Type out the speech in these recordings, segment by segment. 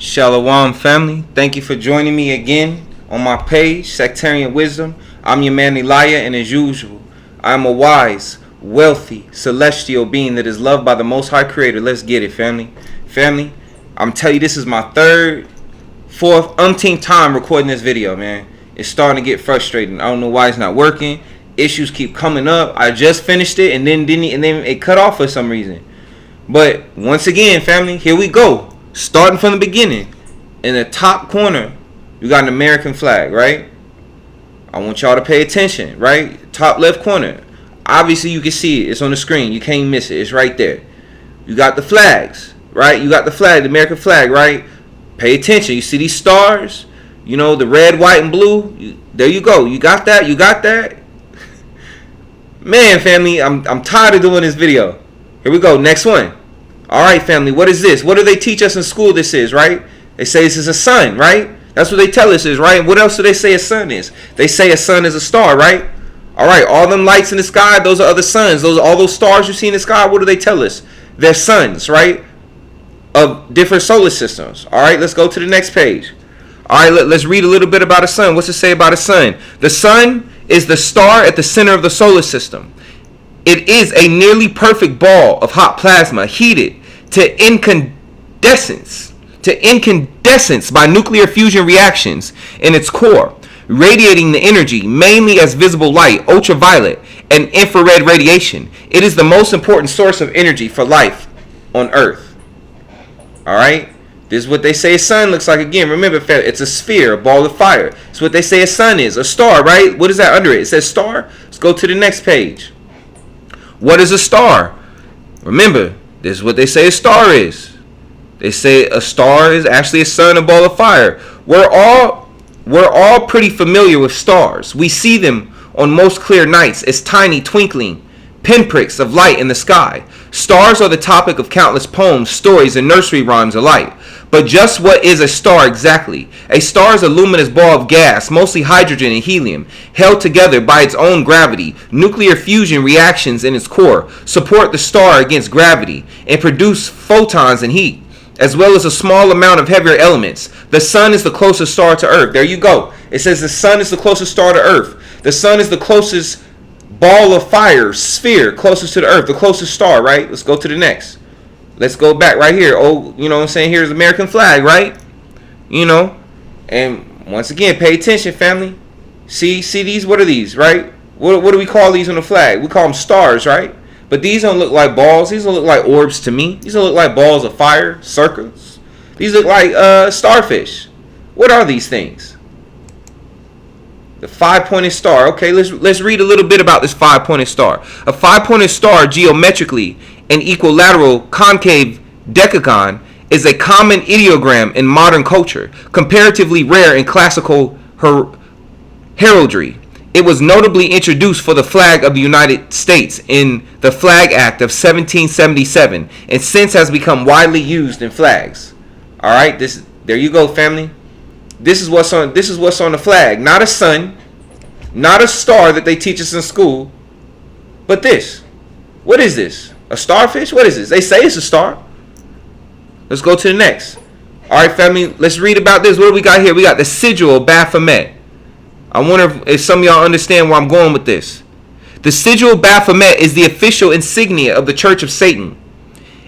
Shalom family, thank you for joining me again on my page, Sectarian Wisdom. I'm your man Elijah, and as usual, I'm a wise, wealthy, celestial being that is loved by the Most High Creator. Let's get it, family. Family, I'm telling you, this is my third, fourth, umpteenth time recording this video, man. It's starting to get frustrating. I don't know why it's not working. Issues keep coming up. I just finished it and then it cut off for some reason. But once again, family, here we go. Starting from the beginning, in the top corner, you got an American flag, right? I want y'all to pay attention, right? Top left corner. Obviously, you can see it. It's on the screen. You can't miss it. It's right there. You got the flags, right? You got the flag, the American flag, right? Pay attention. You see these stars? You know, the red, white, and blue? There you go. You got that? You got that? Man, family, I'm tired of doing this video. Here we go. Next one. All right, family, what is this? What do they teach us in school this is, right? They say this is a sun, right? That's what they tell us is, right? What else do they say a sun is? They say a sun is a star, right? All right, all them lights in the sky, those are other suns. Those are all those stars you see in the sky. What do they tell us? They're suns, right? Of different solar systems. All right, let's go to the next page. All right, let's read a little bit about a sun. What's it say about a sun? The sun is the star at the center of the solar system. It is a nearly perfect ball of hot plasma heated to incandescence by nuclear fusion reactions in its core, radiating the energy mainly as visible light, ultraviolet, and infrared radiation. It is the most important source of energy for life on Earth. Alright? This is what they say a sun looks like. Again, remember, it's a sphere, a ball of fire. It's what they say a sun is, a star, right? What is that under it? It says star. Let's go to the next page. What is a star? Remember, this is what they say a star is. They say a star is actually a sun, a ball of fire. We're all pretty familiar with stars. We see them on most clear nights as tiny twinkling pinpricks of light in the sky. Stars are the topic of countless poems, stories, and nursery rhymes alike. But just what is a star exactly? A star is a luminous ball of gas, mostly hydrogen and helium, held together by its own gravity. Nuclear fusion reactions in its core support the star against gravity and produce photons and heat, as well as a small amount of heavier elements. The sun is the closest star to Earth. There you go. It says the sun is the closest star to Earth. The sun is the closest ball of fire, sphere, closest to the Earth, the closest star, right? Let's go to the next. Let's go back right here. Oh, you know what I'm saying? Here's the American flag, right? You know, and once again, pay attention, family. See these? What are these, right? What do we call these on the flag? We call them stars, right? But these don't look like balls. These don't look like orbs to me. These don't look like balls of fire, circles. These look like starfish. What are these things? The five-pointed star. Okay, let's read a little bit about this five-pointed star. A five-pointed star, geometrically an equilateral concave decagon, is a common ideogram in modern culture, comparatively rare in classical heraldry. It was notably introduced for the flag of the United States in the Flag Act of 1777, and since has become widely used in flags. All right, there you go, family. This is what's on the flag. Not a sun, not a star that they teach us in school, but this. What is this? A starfish? What is this? They say it's a star. Let's go to the next. All right, family, let's read about this. What do we got here? We got the sigil of Baphomet. I wonder if some of y'all understand where I'm going with this. The sigil of Baphomet is the official insignia of the Church of Satan.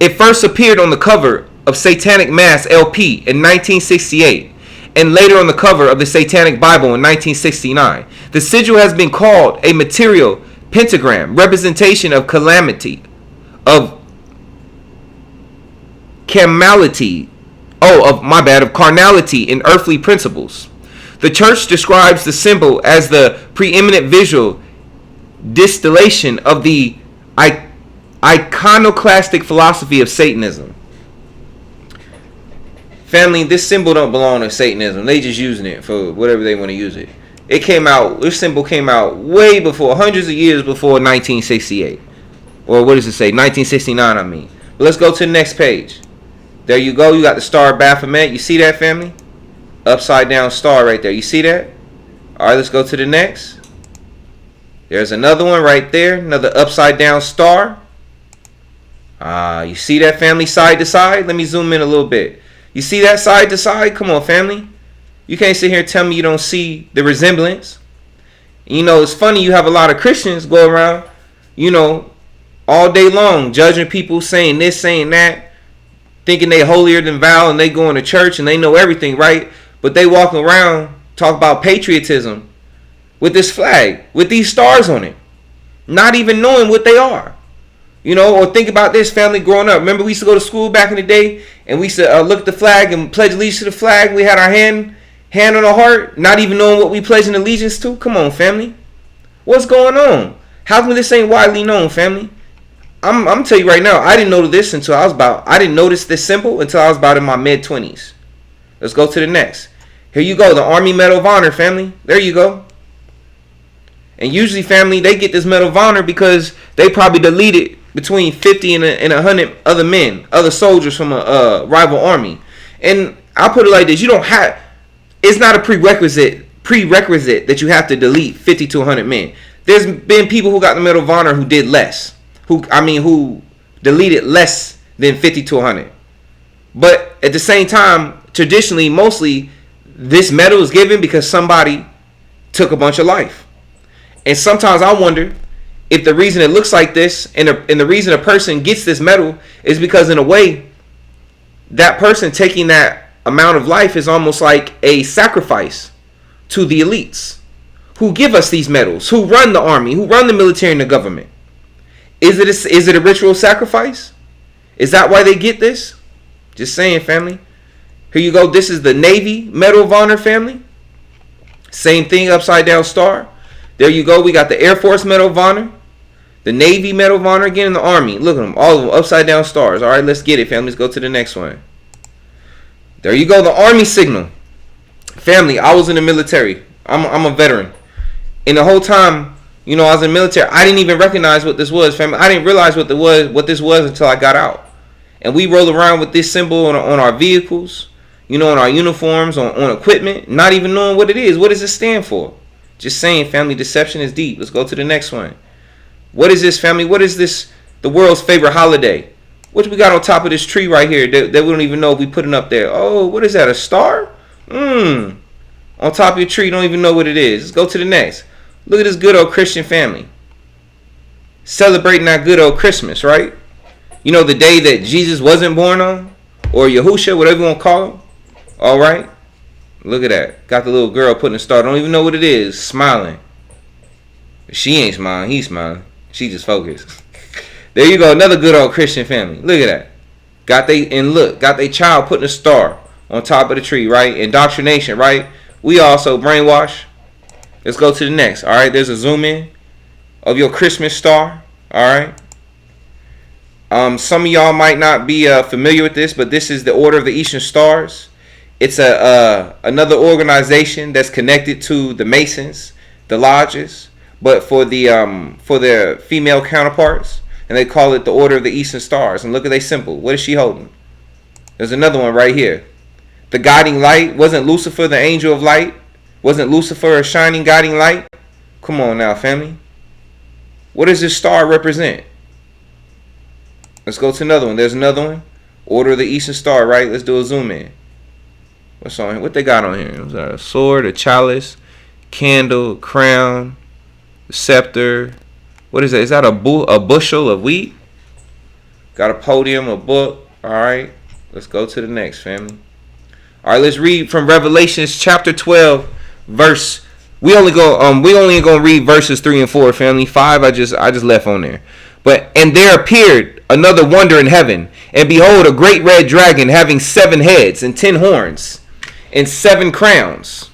It first appeared on the cover of Satanic Mass LP in 1968 and later on the cover of the Satanic Bible in 1969. The sigil has been called a material pentagram, representation of calamity, of carnality in earthly principles. The church describes the symbol as the preeminent visual distillation of the iconoclastic philosophy of Satanism. Family, this symbol don't belong to Satanism. They just using it for whatever they want to use it. This symbol came out way before, hundreds of years before 1968. Or what does it say? 1969, I mean. But let's go to the next page. There you go. You got the star of Baphomet. You see that, family? Upside down star right there. You see that? All right, let's go to the next. There's another one right there. Another upside down star. You see that, family, side to side? Let me zoom in a little bit. You see that side to side? Come on, family. You can't sit here and tell me you don't see the resemblance. You know, it's funny, you have a lot of Christians go around, you know, all day long judging people, saying this, saying that, thinking they holier than thou, and they going to church and they know everything, right? But they walking around talk about patriotism with this flag, with these stars on it, not even knowing what they are. You know, or think about this, family, growing up. Remember, we used to go to school back in the day, and we used to look at the flag and pledge allegiance to the flag. We had our hand on our heart, not even knowing what we pledging allegiance to. Come on, family. What's going on? How come this ain't widely known, family? I'm gonna tell you right now, I didn't know this until I didn't notice this symbol until I was about in my mid-20s. Let's go to the next. Here you go, the Army Medal of Honor, family. There you go. And usually, family, they get this Medal of Honor because they probably deleted between 50 and 100 other men, other soldiers from a rival army. And I'll put it like this. You don't have, it's not a prerequisite that you have to delete 50 to 100 men. There's been people who got the Medal of Honor who did less. Who deleted less than 50 to 100. But at the same time, traditionally, mostly, this medal is given because somebody took a bunch of life. And sometimes I wonder if the reason it looks like this and the reason a person gets this medal is because, in a way, that person taking that amount of life is almost like a sacrifice to the elites who give us these medals, who run the army, who run the military and the government. Is it a ritual sacrifice? Is that why they get this? Just saying, family. Here you go. This is the Navy Medal of Honor, family. Same thing, upside down star. There you go. We got the Air Force Medal of Honor, the Navy Medal of Honor, again in the Army. Look at them, all of them upside down stars. All right, let's get it, family. Let's go to the next one. There you go, the Army signal. Family, I was in the military. I'm a veteran. And the whole time, you know, I was in the military, I didn't even recognize what this was, family. I didn't realize what this was until I got out. And we roll around with this symbol on our vehicles, you know, on our uniforms, on equipment, not even knowing what it is. What does it stand for? Just saying, family, deception is deep. Let's go to the next one. What is this, family? What is this, the world's favorite holiday? What we got on top of this tree right here that we don't even know if we putting up there? Oh, what is that, a star? On top of your tree, you don't even know what it is. Let's go to the next. Look at this good old Christian family. Celebrating that good old Christmas, right? You know, the day that Jesus wasn't born on? Or Yahusha, whatever you want to call him. All right. Look at that. Got the little girl putting a star. Don't even know what it is. Smiling. She ain't smiling. He's smiling. She just focused. There you go. Another good old Christian family. Look at that. Got they child putting a star on top of the tree, right? Indoctrination, right? We also brainwash. Let's go to the next. All right. There's a zoom in of your Christmas star. All right. Some of y'all might not be familiar with this, but this is the Order of the Eastern Stars. It's another organization that's connected to the Masons, the lodges, but for their female counterparts, and they call it the Order of the Eastern Stars. And look at they symbol. What is she holding? There's another one right here. The guiding light. Wasn't Lucifer the angel of light? Wasn't Lucifer a shining guiding light? Come on now, family. What does this star represent? Let's go to another one. There's another one. Order of the Eastern Star, right? Let's do a zoom in. What's on here? What they got on here? Was that a sword, a chalice, candle, crown, scepter? What is that? Is that a bushel of wheat? Got a podium, a book. All right. Let's go to the next, family. All right. Let's read from Revelations chapter 12, verse. We only gonna read verses 3 and 4, family. 5, I just left on there. And there appeared another wonder in heaven, and behold, a great red dragon having 7 heads and 10 horns and 7 crowns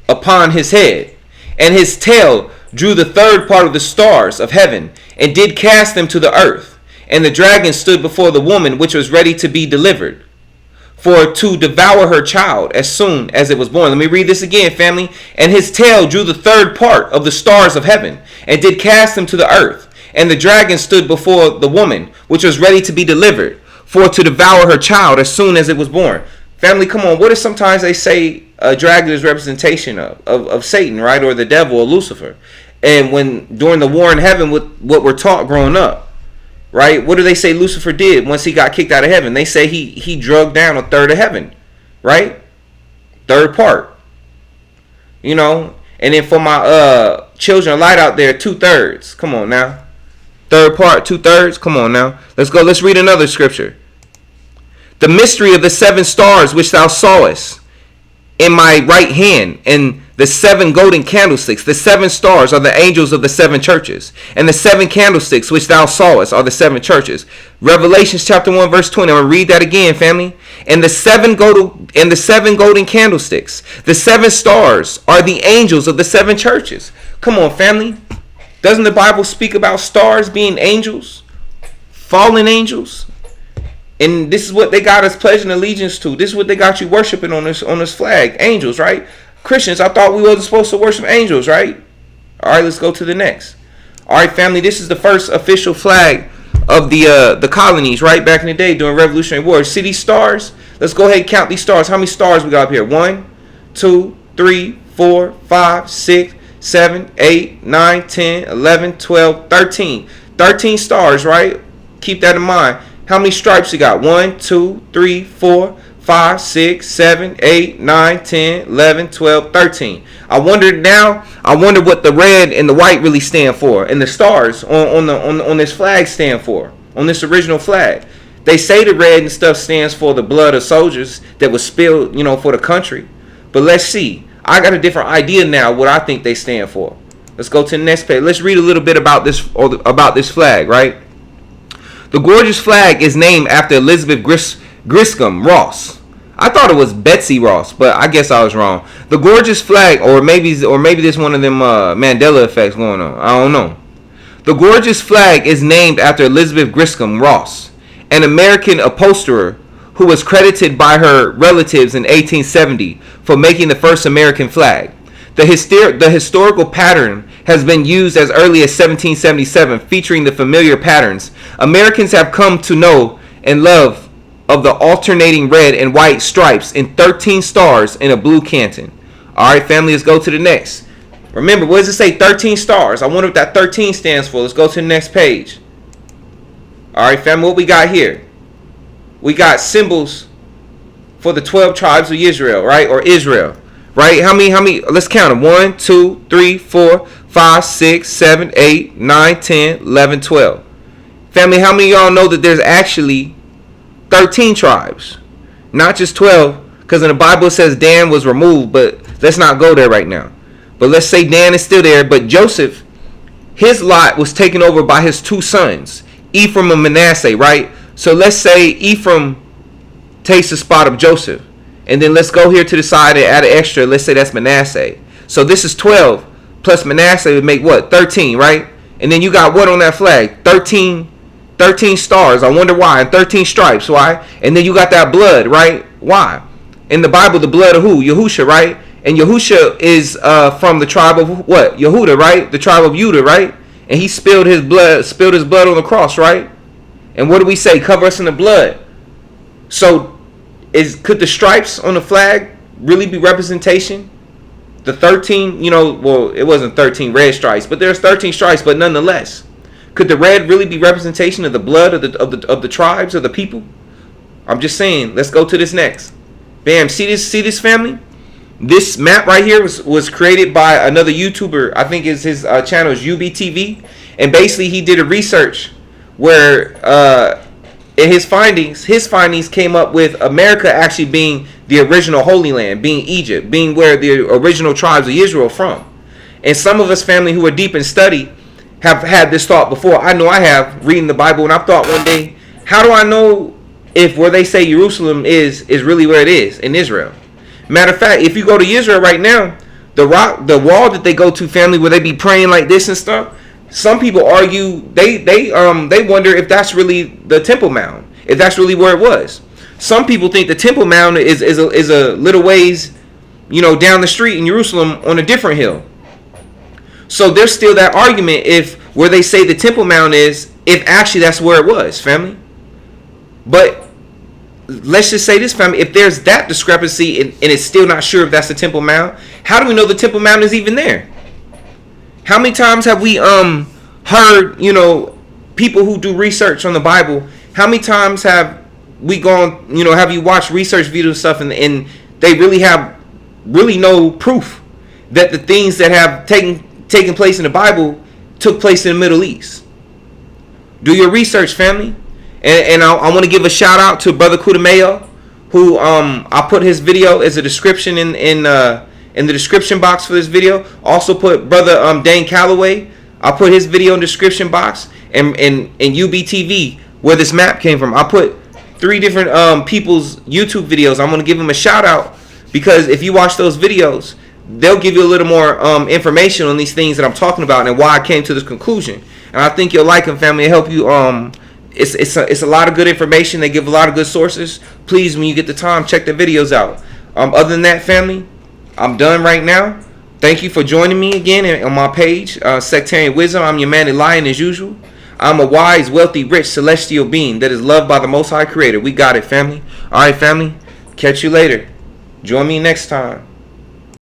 upon his head, and his tail drew the third part of the stars of heaven and did cast them to the earth. And the dragon stood before the woman which was ready to be delivered, for to devour her child as soon as it was born. Let me read this again, family. And his tail drew the third part of the stars of heaven, and did cast them to the earth. And the dragon stood before the woman, which was ready to be delivered, for to devour her child as soon as it was born. Family, come on. What is sometimes they say a dragon is representation of Satan, right? Or the devil, or Lucifer. And when during the war in heaven, what we're taught growing up, right? What do they say Lucifer did once he got kicked out of heaven? They say he drugged down a third of heaven, right? Third part. You know, and then for my children of light out there, 2/3. Come on now. Third part, 2/3. Come on now. Let's go. Let's read another scripture. The mystery of the 7 stars which thou sawest in my right hand, and the 7 golden candlesticks. The 7 stars are the angels of the 7 churches, and the 7 candlesticks which thou sawest are the 7 churches. Revelations chapter 1 verse 20. I'm gonna read that again, family. And the 7 golden candlesticks, the 7 stars are the angels of the 7 churches. Come on, family. Doesn't the Bible speak about stars being angels, fallen angels? And this is what they got us pledging allegiance to. This is what they got you worshiping on this flag. Angels, right? Christians, I thought we wasn't supposed to worship angels, right? All right, let's go to the next. All right, family, this is the first official flag of the colonies, right? Back in the day during Revolutionary War. See these stars? Let's go ahead and count these stars. How many stars we got up here? 1, 2, 3, 4, 5, 6, 7, 8, 9, 10, 11, 12, 13. 13 stars, right? Keep that in mind. How many stripes you got? 1, 2, 3, 4, 5, 6, 7, 8, 9, 10, 11, 12, 13. I wonder what the red and the white really stand for, and the stars on this flag stand for, on this original flag. They say the red and stuff stands for the blood of soldiers that was spilled, you know, for the country. But let's see. I got a different idea now what I think they stand for. Let's go to the next page. Let's read a little bit about this flag, right? The gorgeous flag is named after Elizabeth Griscom Ross. I thought it was Betsy Ross, but I guess I was wrong. The gorgeous flag, or maybe there's one of them Mandela effects going on. I don't know. The gorgeous flag is named after Elizabeth Griscom Ross, an American upholsterer who was credited by her relatives in 1870 for making the first American flag. The historical pattern has been used as early as 1777, featuring the familiar patterns Americans have come to know and love of the alternating red and white stripes in 13 stars in a blue canton. All right, family, let's go to the next. Remember, what does it say? 13 stars. I wonder what that 13 stands for. Let's go to the next page. All right, family, what we got here? We got symbols for the 12 tribes of Israel, right? Or Israel, right? How many? Let's count them. 1, 2, 3, 4, 5, 6, 7, 8, 9, 10, 11, 12. Family, how many of y'all know that there's actually 13 tribes? Not just 12, because in the Bible it says Dan was removed, but let's not go there right now. But let's say Dan is still there, but Joseph, his lot was taken over by his 2 sons, Ephraim and Manasseh, right? So let's say Ephraim takes the spot of Joseph. And then let's go here to the side and add an extra. Let's say that's Manasseh. So this is 12 plus Manasseh would make what? 13, right? And then you got what on that flag? 13 stars. I wonder why. And 13 stripes. Why? And then you got that blood, right? Why? In the Bible, the blood of who? Yahusha, right? And Yahusha is from the tribe of what? Yehuda, right? The tribe of Judah, right? And he spilled his blood on the cross, right? And what do we say? Cover us in the blood. So could the stripes on the flag really be representation? The 13, well, it wasn't 13 red stripes, but there's 13 stripes, but nonetheless. Could the red really be representation of the blood of the tribes of the people? I'm just saying, let's go to this next. Bam, see this family? This map right here was created by another YouTuber. I think his channel is UBTV. And basically he did a research where in his findings came up with America actually being the original Holy Land, being Egypt, being where the original tribes of Israel from. And some of us family who are deep in study have had this thought before. I know I have, reading the Bible, and I thought one day, how do I know if where they say Jerusalem is really where it is in Israel? Matter of fact, if you go to Israel right now, the wall that they go to, family, where they be praying like this and stuff, some people argue they wonder if that's really the Temple Mount, if that's really where it was. Some people think the Temple Mount is a little ways, down the street in Jerusalem on a different hill. So there's still that argument if where they say the Temple Mount is, if actually that's where it was, family. But let's just say this, family, if there's that discrepancy and it's still not sure if that's the Temple Mount, how do we know the Temple Mount is even there? How many times have we heard, people who do research on the Bible, how many times have we gone, have you watched research videos and stuff, and they really have no proof that the things that have taken place in the Bible took place in the Middle East? Do your research, family. And I want to give a shout out to Brother Kurimeo, who I put his video as a description in the description box for this video. Also put Brother Dane Calloway. I put his video in the description box, and UBTV, where this map came from. I put 3 different people's YouTube videos. I'm going to give them a shout out, because if you watch those videos, they'll give you a little more information on these things that I'm talking about and why I came to this conclusion. And I think you'll like them, family. It'll help you. It's a lot of good information. They give a lot of good sources. Please, when you get the time, check the videos out. Other than that, family, I'm done right now. Thank you for joining me again on my page, Sectarian Wisdom. I'm your man, Lion, as usual. I'm a wise, wealthy, rich, celestial being that is loved by the Most High Creator. We got it, family. All right, family. Catch you later. Join me next time.